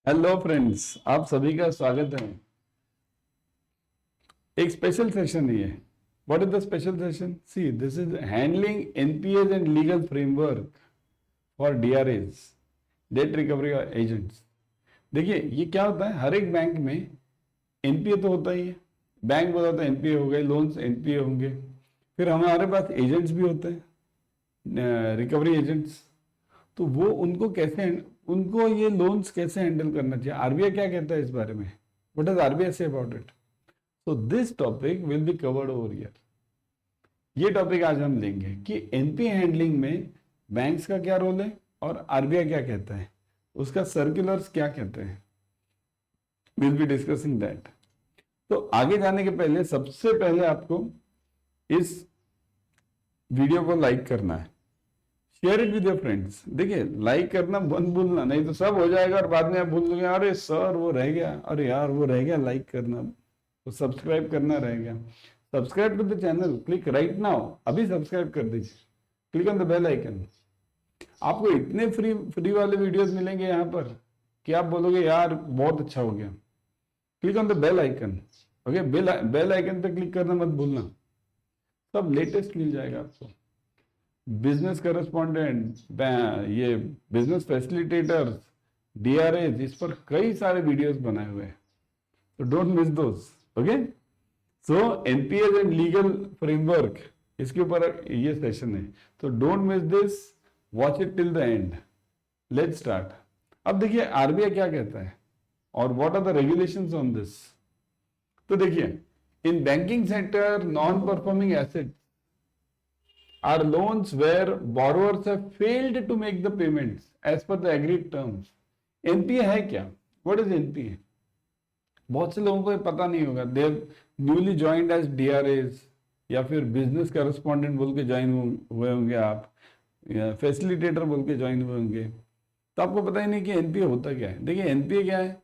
Hello friends, आप सभी का स्वागत है। एक स्पेशल सेशन है ये। What is the special session? See, this is handling NPAs and legal framework for DRAs, debt recovery agents. देखिए, ये क्या होता है, हर एक बैंक में एनपीए तो होता ही है। बैंक बताता है एनपीए हो गए, लोन्स एनपीए होंगे। फिर हमारे पास एजेंट्स भी होते हैं, रिकवरी एजेंट्स। तो वो उनको ये लोन्स कैसे हैंडल करना चाहिए, आरबीआई क्या कहता है इस बारे में? What does RBI say about it? So this topic will be covered over here. ये टॉपिक आज हम लेंगे कि एनपीए हैंडलिंग में बैंक्स का क्या रोल है और आरबीआई क्या कहता है, उसका सर्कुलर्स क्या कहते हैं। Will be discussing that. तो आगे जाने के पहले सबसे पहले आपको इस वीडियो को लाइक करना है, share it with your friends. देखिए, लाइक करना बंद भूलना, नहीं तो सब हो जाएगा और बाद में आप भूल दोगे, अरे सर वो रह गया, अरे यार वो रह गया लाइक करना, तो सब्सक्राइब करना रह गया। Subscribe to the channel, click right now, अभी सब्सक्राइब कर दीजिए। Click on the bell icon. आपको इतने फ्री फ्री वाले वीडियोस मिलेंगे यहाँ पर कि आप बोलोगे यार बहुत अच्छा हो गया। Click on the bell icon. Okay, bell icon पे क्लिक करना मत भूलना, सब लेटेस्ट मिल जाएगा आपको। बिजनेस करस्पॉन्डेंट, ये बिजनेस फैसिलिटेटर्स, डीआरएस, इस पर कई सारे वीडियोस बनाए हुए हैं, तो don't miss those. Okay, so NPAs and legal framework, इसके ऊपर ये सेशन है, तो don't miss this, watch it till the end. Let's start. अब देखिए आरबीआई क्या कहता है और what are the regulations on this. तो देखिए, in banking sector non performing assets are loans where borrowers have failed to make the payments as per the agreed terms. NPA है क्या? What is NPA? बहुत से लोगों को ये पता नहीं होगा। दे न्यूली ज्वाइंड एज डीआरएस या फिर बिजनेस करस्पॉन्डेंट बोल के ज्वाइन हुए होंगे आप, या फैसिलिटेटर बोल के ज्वाइन हुए होंगे, तो आपको पता ही नहीं कि एनपीए होता क्या है। देखिए, एनपीए क्या है,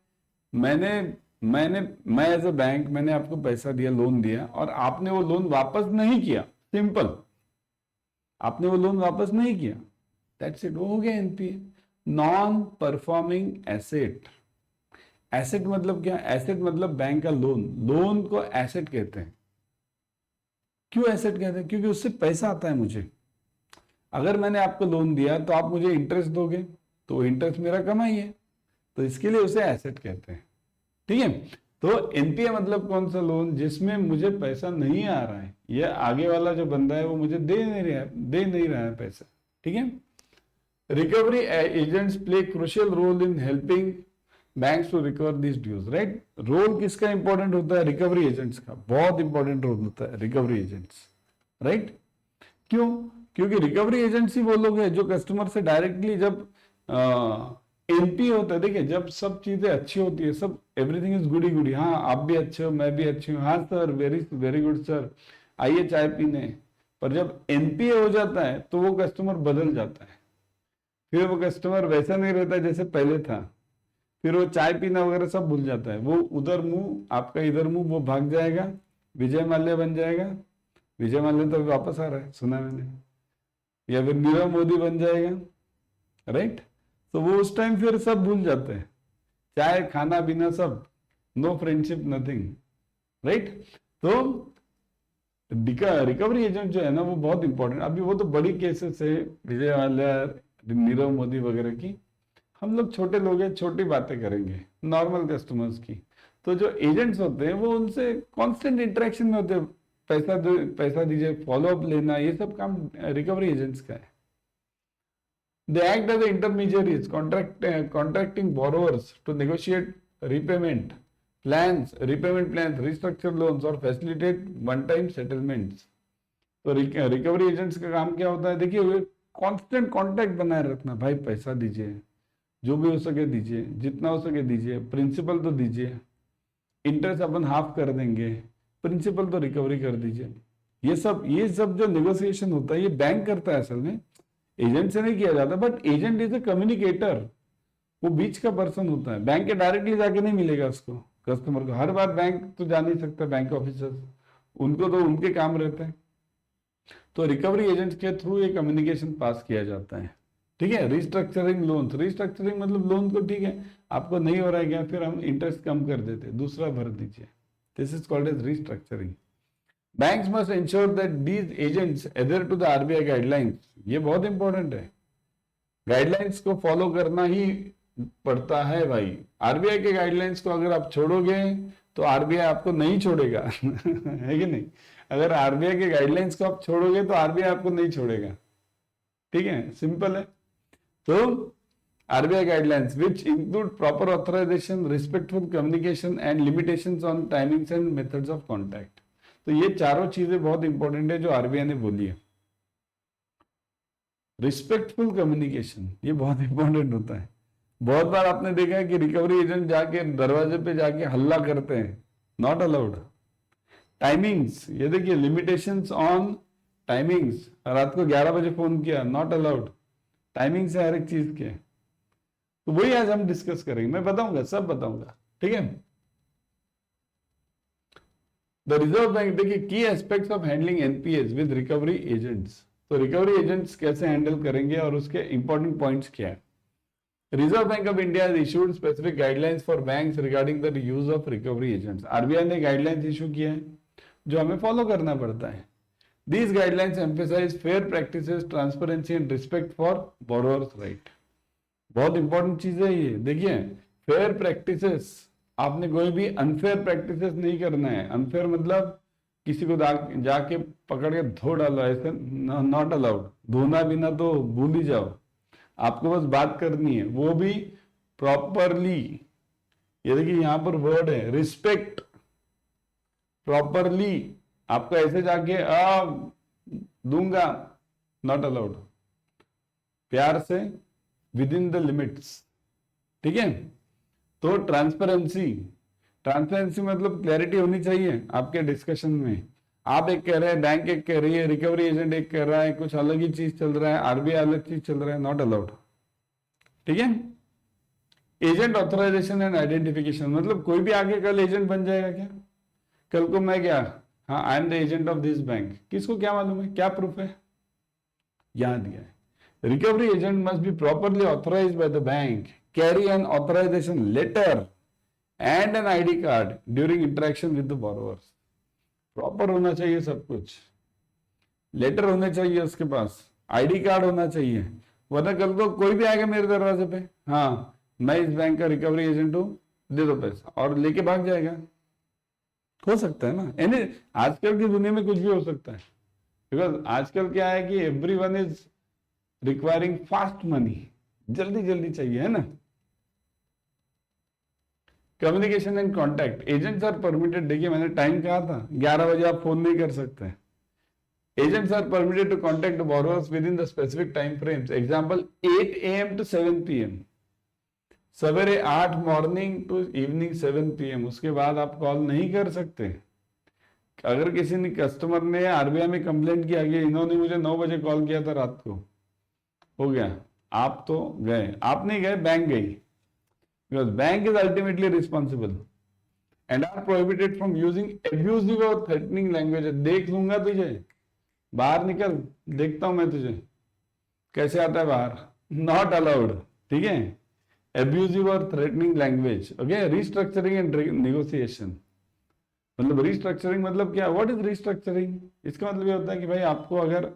मैंने मैंने मैं एज अ बैंक मैंने आपको पैसा दिया, लोन दिया, और आपने वो लोन वापस नहीं किया। सिंपल, आपने वो लोन वापस नहीं किया, दैट्स इट, वो हो गया NPA. Non performing asset. Asset मतलब क्या? एसेट मतलब बैंक का लोन, लोन को एसेट कहते हैं। क्यों एसेट कहते हैं? क्योंकि उससे पैसा आता है मुझे। अगर मैंने आपको लोन दिया तो आप मुझे इंटरेस्ट दोगे, तो इंटरेस्ट मेरा कमाई है, तो इसके लिए उसे एसेट कहते हैं। ठीक है, तो एनपीए मतलब कौन सा लोन जिसमें मुझे पैसा नहीं आ रहा है, ये आगे वाला जो बंदा है वो मुझे दे नहीं रहा है पैसा। ठीक है, recovery agents play crucial role in helping banks to recover this dues, right. Role किसका इंपॉर्टेंट होता है? रिकवरी एजेंट्स का बहुत इंपॉर्टेंट रोल होता है, रिकवरी एजेंट्स, राइट। क्यों? क्योंकि रिकवरी एजेंट्स ही वो लोग हैं जो कस्टमर से डायरेक्टली, जब एनपी होता है, देखिए जब सब चीजें अच्छी होती है, सब एवरीथिंग इज गुडी गुडी, हाँ आप भी अच्छे हो, मैं भी अच्छी हूँ, हाँ sir very very good sir, आइए चाय पीने। पर जब एनपीए हो जाता है तो वो कस्टमर बदल जाता है, फिर वो कस्टमर वैसा नहीं रहता जैसे पहले था, फिर वो चाय पीना वगैरह सब भूल जाता है, वो उधर मुंह आपका इधर मुंह, वो भाग जाएगा, विजय माल्या बन जाएगा। विजय माल्या तो वापस आ रहा है, सुना मैंने। या फिर नीरव मोदी बन जाएगा, राइट। तो वो उस टाइम फिर सब भूल जाते हैं, चाय खाना पीना सब, नो फ्रेंडशिप नथिंग, राइट। तो रिकवरी एजेंट जो है ना वो बहुत इंपॉर्टेंट। अभी वो तो बड़ी केसेस है, विजय माल्या, नीरव मोदी वगैरह की। हम लोग छोटे लोग हैं, छोटी बातें करेंगे नॉर्मल कस्टमर्स की। तो जो एजेंट्स होते हैं वो उनसे कांस्टेंट इंटरेक्शन में होते हैं, पैसा दीजिए, फॉलो अप लेना, ये सब काम रिकवरी एजेंट्स का है। They act as intermediaries, contracting borrowers to negotiate repayment repayment plans, restructure loans और facilitate one-time settlements. तो रिकवरी एजेंट्स का काम क्या होता है? देखिए, कांस्टेंट कांटेक्ट बनाए रखना, भाई पैसा दीजिए, जो भी हो सके दीजिए, जितना हो सके दीजिए, प्रिंसिपल तो दीजिए, इंटरेस्ट अपन हाफ कर देंगे, प्रिंसिपल तो रिकवरी कर दीजिए। ये सब जो नेगोशिएशन होता है ये बैंक करता है, असल में एजेंट से नहीं किया जाता। But agent is a communicator, वो बीच का पर्सन होता है, बैंक के डायरेक्टली जाके नहीं मिलेगा उसको, कस्टमर को। हर बार बैंक तो जा नहीं सकता, बैंक ऑफिसर्स, उनको तो उनके काम रहते हैं। तो रिकवरी एजेंट के थ्रू ये कम्युनिकेशन पास किया जाता है। ठीक है। रिस्ट्रक्चरिंग लोन्स, रिस्ट्रक्चरिंग मतलब लोन को ठीक है आपको नहीं हो रहा है क्या, फिर हम इंटरेस्ट कम कर देते, दूसरा भर दीजिए, this is called as restructuring. Banks must ensure that these agents adhere to the RBI guidelines, ये बहुत इंपॉर्टेंट है, गाइडलाइंस को फॉलो करना ही पड़ता है भाई। आरबीआई के गाइडलाइंस को अगर आप छोड़ोगे तो आरबीआई आपको नहीं छोड़ेगा है कि नहीं, अगर आरबीआई के गाइडलाइंस को आप छोड़ोगे तो आरबीआई आपको नहीं छोड़ेगा, ठीक है, सिंपल है। तो RBI guidelines which include proper authorisation, respectful communication and limitations on timings and methods of contact, तो ये चारों चीजें बहुत इंपॉर्टेंट है जो आरबीआई ने बोली है। रिस्पेक्टफुल कम्युनिकेशन ये बहुत इंपॉर्टेंट होता है। बहुत बार आपने देखा है कि रिकवरी एजेंट जाके दरवाजे पे जाके हल्ला करते हैं, नॉट अलाउड। टाइमिंग्स, ये देखिए लिमिटेशंस ऑन टाइमिंग्स, रात को 11 बजे फोन किया, नॉट अलाउड, टाइमिंग से हर एक चीज के, तो वही आज हम डिस्कस करेंगे, मैं बताऊंगा, सब बताऊंगा, ठीक है। द रिजर्व बैंक, देखिए की aspects of handling NPS with recovery agents, तो रिकवरी एजेंट्स कैसे हैंडल करेंगे और उसके इंपॉर्टेंट पॉइंट्स क्या है। Reserve bank of India has issued specific guidelines for banks regarding the use of recovery agents, RBI ने गाइडलाइंस इशू किया है जो हमें फॉलो करना पड़ता है। These guidelines emphasize fair practices, transparency and respect for borrower's right, बहुत important चीज है ये। देखिए फेयर प्रैक्टिसेस, आपने कोई भी अनफेयर प्रैक्टिसेस नहीं करना है। अनफेयर मतलब किसी को जाके पकड़ के धो डालो, ऐसे नॉट अलाउड। धोना बिना तो भूल ही जाओ, आपको बस बात करनी है, वो भी प्रॉपरली। ये देखिए यहां पर वर्ड है रिस्पेक्ट, प्रॉपरली, आपको ऐसे जाके दूंगा, नॉट अलाउड, प्यार से, विद इन द लिमिट्स, ठीक है। तो ट्रांसपेरेंसी, ट्रांसपेरेंसी मतलब क्लैरिटी होनी चाहिए आपके डिस्कशन में। आप एक कह रहे हैं, बैंक एक कह रही है, रिकवरी एजेंट एक कह रहा है, कुछ अलग ही चीज चल रहा है, आरबीआई अलग चीज चल रहा है, नॉट अलाउड, ठीक है। एजेंट ऑथराइजेशन एंड आइडेंटिफिकेशन, मतलब कोई भी आगे कल एजेंट बन जाएगा क्या, कल को मैं क्या, हाँ I am the agent of this bank, किसको क्या मालूम है, क्या प्रूफ है, यहां दिया है। Recovery agent must be properly authorised by the bank, carry an authorisation letter and an ID card during interaction with the borrowers, proper होना चाहिए सब कुछ, लेटर होने चाहिए उसके पास, आईडी कार्ड होना चाहिए, वरना कल को कोई भी आएगा मेरे दरवाजे पे, हाँ मैं इस बैंक का रिकवरी एजेंट हूं, दे दो पैसा, और लेके भाग जाएगा, हो सकता है ना। यानी आजकल की दुनिया में कुछ भी हो सकता है, बिकॉज आजकल क्या है कि everyone is requiring fast money, जल्दी जल्दी चाहिए, है ना। Communication and contact, agents are permitted, देखिए मैंने टाइम कहा था 11 बजे आप फोन नहीं कर सकते। Agents are permitted to contact borrowers within the specific time frames, example 8 AM to 7 PM, सवेरे 8 मॉर्निंग टू इवनिंग 7 PM, उसके बाद आप कॉल नहीं कर सकते। अगर किसी ने कस्टमर ने आरबीआई में कंप्लेंट किया कि इन्होंने मुझे 9 बजे कॉल किया था रात को, हो गया, आप तो गए, आप नहीं गए, बैंक गई, because bank is ultimately responsible and are prohibited from using abusive or threatening language, देख लूंगा तुझे, बाहर निकल, देखता हूं मैं तुझे कैसे आता है बाहर, नॉट अलाउड, ठीक है। एब्यूजिव और threatening language, okay. Restructuring and negotiation, मतलब रिस्ट्रक्चरिंग मतलब क्या, व्हाट इज रिस्ट्रक्चरिंग, इसका मतलब ये होता है कि भाई आपको अगर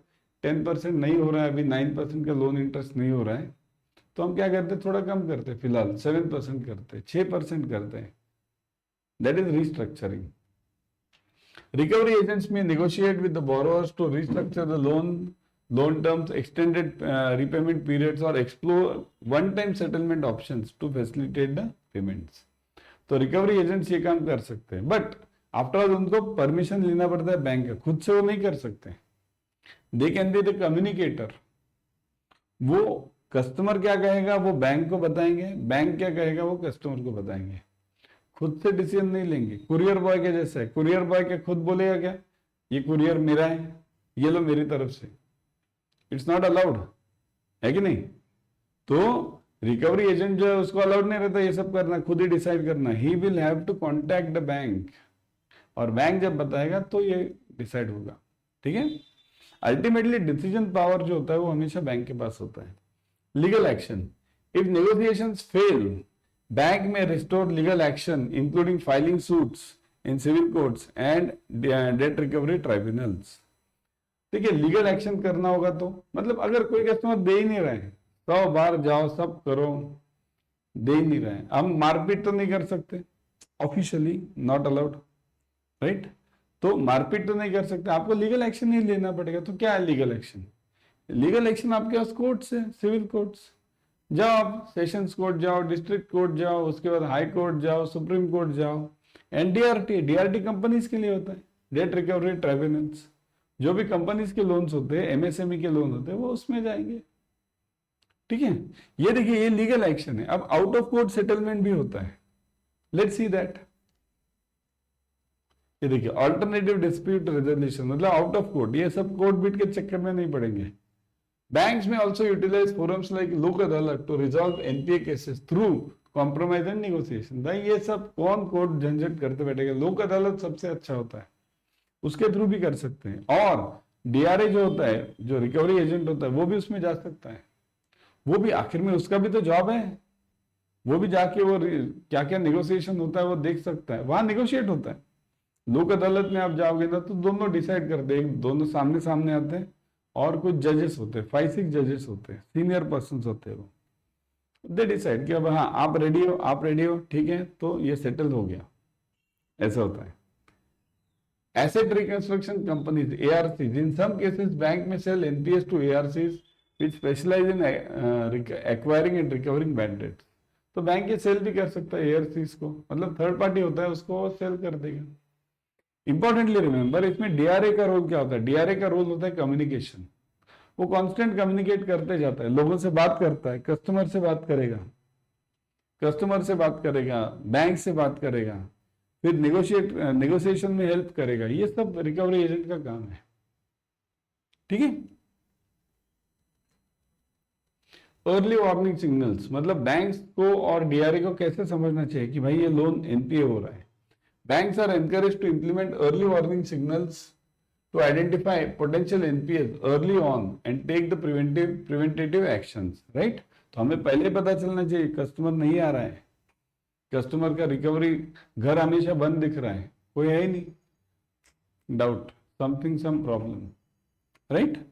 10% नहीं हो रहा है, अभी 9% का लोन इंटरेस्ट नहीं हो रहा है, तो हम क्या करते हैं, थोड़ा कम करते हैं, फिलहाल 7% करते हैं, 6% करते हैं, that is restructuring. Recovery agents में negotiate with the borrowers to restructure the loan terms, extended repayment periods और explore one time settlement options to facilitate the payments. तो रिकवरी एजेंट्स ये काम कर सकते हैं, बट आफ्टर ऑल उनको permission लेना पड़ता है बैंक का, खुद से वो नहीं कर सकते। They can be the communicator, वो कस्टमर क्या कहेगा वो बैंक को बताएंगे, बैंक क्या कहेगा वो कस्टमर को बताएंगे, खुद से डिसीजन नहीं लेंगे। कुरियर बॉय के जैसा है, कुरियर बॉय क्या खुद बोलेगा क्या, ये कुरियर मेरा है, ये लो मेरी तरफ से, इट्स नॉट अलाउड, है कि नहीं। तो रिकवरी एजेंट जो है उसको अलाउड नहीं रहता ये सब करना, खुद ही डिसाइड करना, he will have to contact the bank, और बैंक जब बताएगा तो ये डिसाइड होगा, ठीक है। अल्टीमेटली डिसीजन पावर जो होता है वो हमेशा बैंक के पास होता है। Legal action, if negotiations fail bank में restore legal action including filing suits in civil courts and debt recovery tribunals. ठीक है, लीगल एक्शन करना होगा तो मतलब अगर कोई कस्टमर दे ही नहीं रहे, 100 बार जाओ सब करो, दे ही नहीं रहे, हम मारपीट तो नहीं कर सकते, ऑफिशियली नॉट अलाउड, राइट। तो मारपीट तो नहीं कर सकते, आपको लीगल एक्शन ही लेना पड़ेगा। तो क्या है लीगल एक्शन? लीगल एक्शन आपके पास कोर्ट्स है, सिविल कोर्ट्स, जाओ आप सेशंस कोर्ट जाओ, डिस्ट्रिक्ट कोर्ट जाओ, उसके बाद हाई कोर्ट जाओ, सुप्रीम कोर्ट जाओ। एनडीआरटी, डीआरटी कंपनीज के लिए होता है, डेट रिकवरी ट्राइब्यूनल्स, जो भी कंपनीज के लोन्स होते हैं, एमएसएमई के लोन होते हैं, वो उसमें जाएंगे। ठीक है, ये देखिए ये लीगल एक्शन है। अब आउट ऑफ कोर्ट सेटलमेंट भी होता है, लेट्स सी दैट। ये देखिए ऑल्टरनेटिव डिस्प्यूट रेजोल्यूशन, मतलब आउट ऑफ कोर्ट, ये सब कोर्ट बीट के चक्कर में नहीं पड़ेंगे। बैंक्स में also utilise forums like Lok Adalat to resolve NPA cases through compromise and negotiation. भाई ये सब कौन कोर्ट झंझट करते बैठेगा, लोक अदालत सबसे अच्छा होता है, उसके थ्रू भी कर सकते हैं। और डीआरए जो होता है, जो रिकवरी एजेंट होता है, वो भी उसमें जा सकता है, वो भी आखिर में उसका भी तो जॉब है, वो भी जाके वो क्या क्या निगोसिएशन होता है वो देख सकता है, वहां निगोशिएट होता है। लोक अदालत में आप जाओगे ना तो दोनों डिसाइड करते हैं, दोनों सामने सामने आते हैं, और कुछ जजेस होते हैं, 5-6 जजेस होते हैं, सीनियर पर्सन होते हैं, वो दे डिसाइड कि अब हाँ आप रेडी हो, आप रेडी हो, ठीक है, तो ये सेटल हो गया, ऐसा होता है। Asset reconstruction companies, ARCs, in some cases bank में cell NPS to ARCs which specialize in acquiring and recovering bad debts। तो बैंक ये सेल भी कर सकता है ARCs को, मतलब थर्ड पार्टी होता है, उसको सेल कर देगा। इंपॉर्टेंटली रिमेंबर, इसमें डीआरए का रोल क्या होता है? डीआरए का रोल होता है कम्युनिकेशन। वो कांस्टेंट कम्युनिकेट करते जाता है, लोगों से बात करता है, कस्टमर से बात करेगा, कस्टमर से बात करेगा, बैंक से बात करेगा, फिर नेगोशिएशन में हेल्प करेगा। ये सब रिकवरी एजेंट का काम है। ठीक है, अर्ली वार्निंग सिग्नल्स, मतलब बैंक्स को और डीआरए को कैसे समझना चाहिए कि भाई ये लोन एनपीए हो रहा है। Banks are encouraged to implement early warning signals to identify potential NPAs early on and take the preventative actions, right? तो हमें पहले पता चलना चाहिए कस्टमर नहीं आ रहा है, कस्टमर का रिकवरी घर हमेशा बंद दिख रहा है, कोई है ही नहीं, doubt something, some problem, right.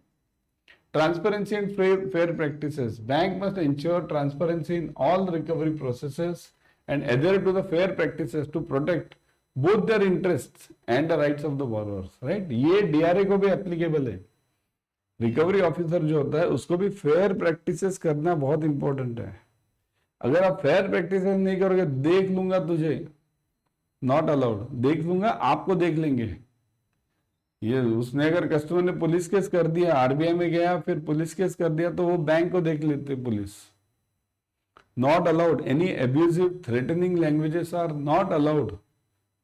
Transparency and fair practices. Bank must ensure transparency in all recovery processes and adhere to the fair practices to protect both their interests and the rights of the borrowers, right? ये DRA को भी applicable है। Recovery officer जो होता है उसको भी fair practices करना बहुत इंपॉर्टेंट है। अगर आप फेयर प्रैक्टिसेस नहीं करोगे, देख लूंगा तुझे, नॉट अलाउड, देख लूंगा, आपको देख लेंगे। ये उसने अगर कस्टमर ने पुलिस केस कर दिया, आरबीआई में गया, फिर पुलिस केस कर दिया, तो वो बैंक को देख लेते police. Not allowed, any abusive threatening languages are not allowed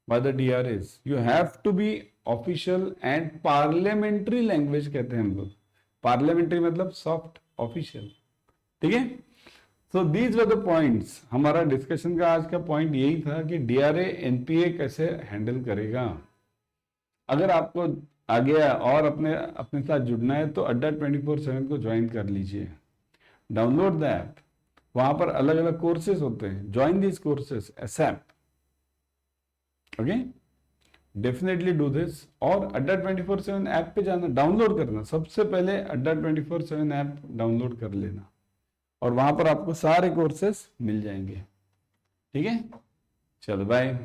by the DRAs. You have to be official and parliamentary language कहते हैं हम लोग। parliamentary मतलब soft, official, ठीक है। So these were the points। हमारा डिस्कशन का आज का पॉइंट यही था कि DRA NPA कैसे हैंडल करेगा। अगर आपको आगे और अपने साथ जुड़ना है तो अड्डा 24/7 को ज्वाइन कर लीजिए, डाउनलोड द ऐप, वहां पर अलग अलग कोर्सेज होते हैं, join this courses ASAP, okay, definitely do this. और अड्डा 24/7 ऐप पे जाना, डाउनलोड करना, सबसे पहले अड्डा 24/7 ऐप डाउनलोड कर लेना, और वहां पर आपको सारे कोर्सेस मिल जाएंगे। ठीक है, चलो बाय।